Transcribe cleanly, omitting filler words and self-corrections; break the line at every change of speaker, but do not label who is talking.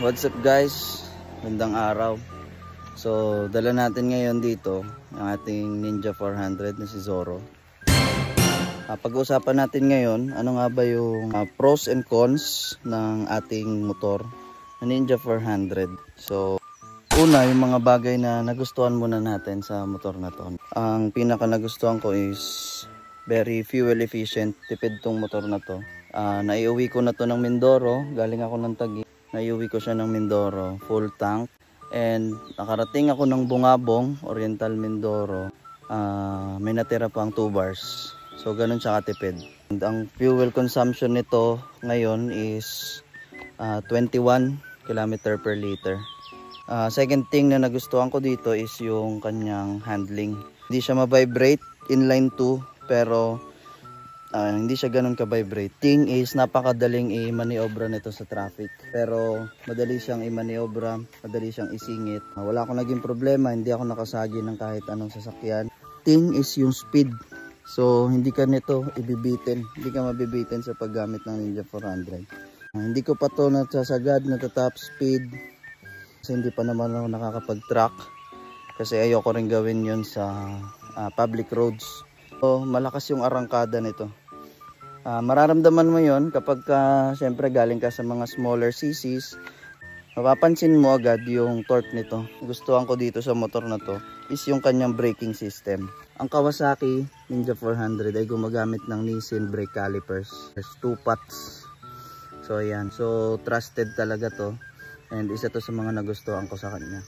What's up guys? Magandang araw. So dala natin ngayon dito ang ating Ninja 400 na si Zoro. Pag-uusapan natin ngayon ano nga ba yung pros and cons ng ating motor na Ninja 400. So una, yung mga bagay na nagustuhan muna natin sa motor na to. Ang pinaka nagustuhan ko is very fuel efficient, tipid tong motor na to. Naiuwi ko na to ng Mindoro, galing ako ng Taguig. Naiuwi ko siya ng Mindoro, full tank. And nakarating ako ng Bungabong, Oriental Mindoro. May natira pang 2 bars. So ganun siya katipid. And ang fuel consumption nito ngayon is 21 km per liter. Second thing na nagustuhan ko dito is yung kanyang handling. Hindi siya ma-vibrate, inline 2, pero hindi siya ganun ka-vibrate. Thing is napakadaling i-maniobra nito sa traffic. Pero madali siyang i-maniobra, madali siyang isingit. Wala akong naging problema, hindi ako nakasagi ng kahit anong sasakyan. Thing is yung speed. So hindi ka nito ibibitin, hindi ka mabibitin sa paggamit ng Ninja 400. Hindi ko pa to nasasagad na top speed. Kasi hindi pa naman ako nakakapag-track. Kasi ayoko rin gawin yun sa public roads. So malakas yung arangkada nito. Mararamdaman mo yon kapag siyempre galing ka sa mga smaller cc's. Mapapansin mo agad yung torque nito. Gustuhan ko dito sa motor na to is yung kanyang braking system. Ang Kawasaki Ninja 400 ay gumagamit ng Nissin brake calipers. There's 2 pots. So ayan, so trusted talaga to. And isa to sa mga nagustuhan ko sa kanya.